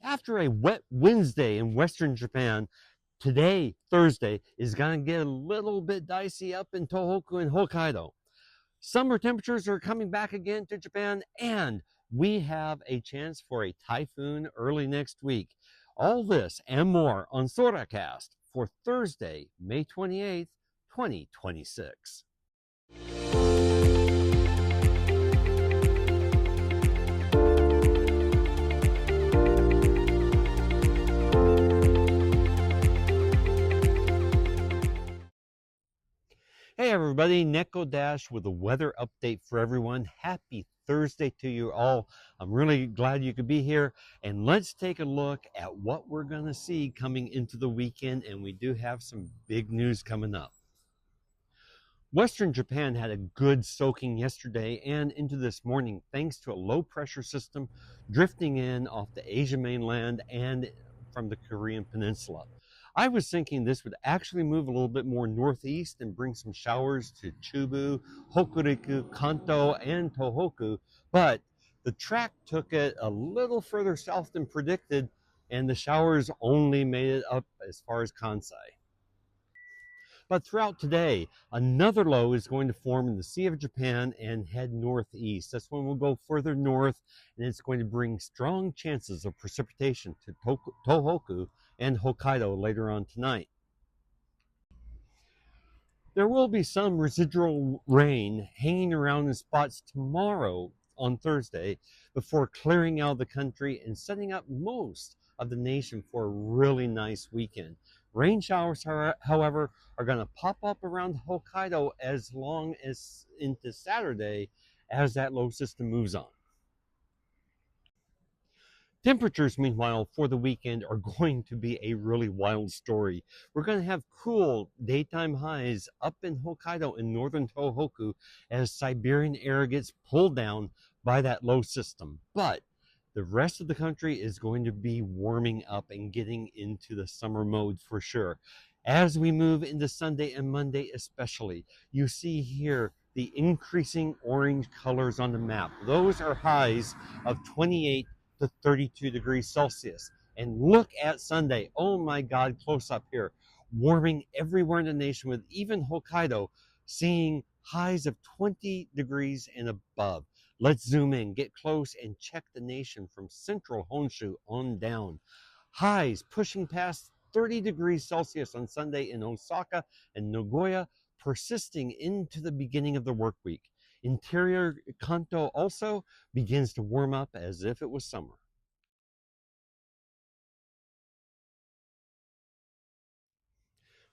After a wet Wednesday in Western Japan, today, Thursday, is going to get a little bit dicey up in Tohoku and Hokkaido. Summer temperatures are coming back again to Japan, and we have a chance for a typhoon early next week. All this and more on Soracast for Thursday, May 28th, 2026. Hey everybody, Neko Dash with a weather update for everyone. Happy Thursday to you all. I'm really glad you could be here, and let's take a look at what we're going to see coming into the weekend, and we do have some big news coming up. Western Japan had a good soaking yesterday and into this morning thanks to a low pressure system drifting in off the Asian mainland and from the Korean peninsula. I was thinking this would actually move a little bit more northeast and bring some showers to Chubu, Hokuriku, Kanto, and Tohoku, but the track took it a little further south than predicted, and the showers only made it up as far as Kansai. But throughout today, another low is going to form in the Sea of Japan and head northeast. That's when we'll go further north, and it's going to bring strong chances of precipitation to Tohoku and Hokkaido later on tonight. There will be some residual rain hanging around in spots tomorrow on Thursday before clearing out of the country and setting up most of the nation for a really nice weekend. Rain showers, however, are going to pop up around Hokkaido as long as into Saturday as that low system moves on. Temperatures, meanwhile, for the weekend are going to be a really wild story. We're going to have cool daytime highs up in Hokkaido and northern Tohoku as Siberian air gets pulled down by that low system. But the rest of the country is going to be warming up and getting into the summer mode for sure. As we move into Sunday and Monday especially, you see here the increasing orange colors on the map. Those are highs of 28 to 32 degrees Celsius. And look at Sunday. Oh my God, close up here. Warming everywhere in the nation, with even Hokkaido seeing highs of 20 degrees and above. Let's zoom in, get close, and check the nation from central Honshu on down. Highs pushing past 30 degrees Celsius on Sunday in Osaka and Nagoya, persisting into the beginning of the work week. Interior Kanto also begins to warm up as if it was summer.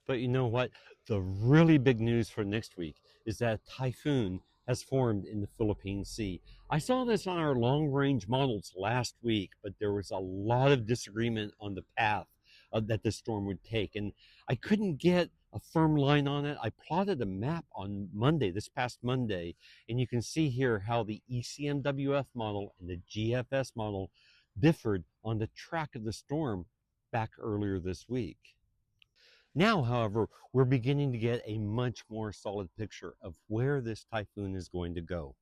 But you know what? The really big news for next week is that a typhoon has formed in the Philippine Sea. I saw this on our long-range models last week, but there was a lot of disagreement on the path that the storm would take, and I couldn't get a firm line on it. I plotted a map on Monday, this past Monday, and you can see here how the ECMWF model and the GFS model differed on the track of the storm back earlier this week. Now, however, we're beginning to get a much more solid picture of where this typhoon is going to go.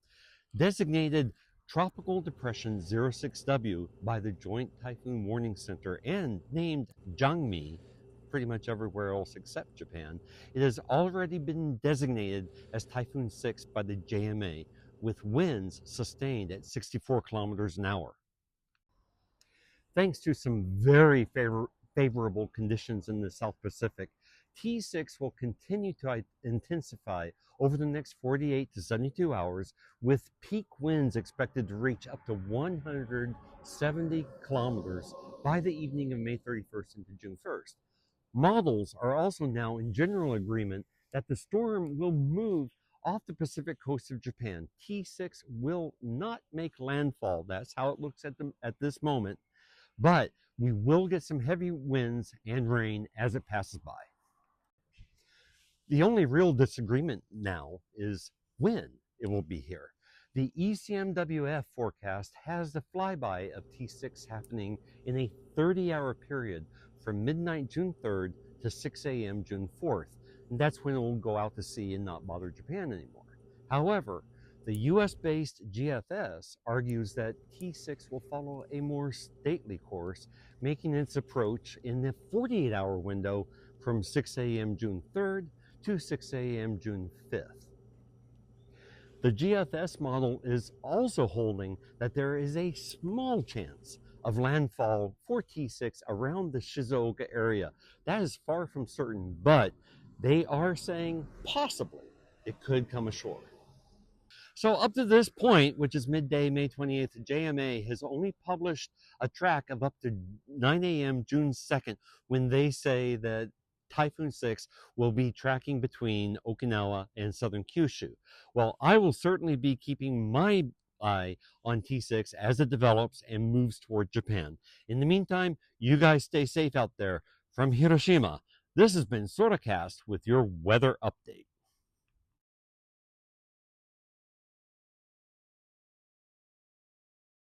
Designated Tropical Depression 06W by the Joint Typhoon Warning Center and named Jangmi, pretty much everywhere else except Japan, it has already been designated as Typhoon 6 by the JMA, with winds sustained at 64 kilometers an hour. Thanks to some very favorable conditions in the South Pacific, T6 will continue to intensify over the next 48 to 72 hours, with peak winds expected to reach up to 170 kilometers by the evening of May 31st into June 1st. Models are also now in general agreement that the storm will move off the Pacific coast of Japan. T6 will not make landfall. That's how it looks at this moment. But we will get some heavy winds and rain as it passes by. The only real disagreement now is when it will be here. The ECMWF forecast has the flyby of T6 happening in a 30-hour period from midnight June 3rd to 6 a.m. June 4th. And that's when it will go out to sea and not bother Japan anymore. However, The US-based GFS argues that T6 will follow a more stately course, making its approach in the 48-hour window from 6 a.m. June 3rd to 6 a.m. June 5th. The GFS model is also holding that there is a small chance of landfall for T6 around the Shizuoka area. That is far from certain, but they are saying possibly it could come ashore. So up to this point, which is midday, May 28th, JMA has only published a track of up to 9 a.m. June 2nd when they say that Typhoon 6 will be tracking between Okinawa and southern Kyushu. Well, I will certainly be keeping my eye on T6 as it develops and moves toward Japan. In the meantime, you guys stay safe out there. From Hiroshima, this has been Soracast with your weather update.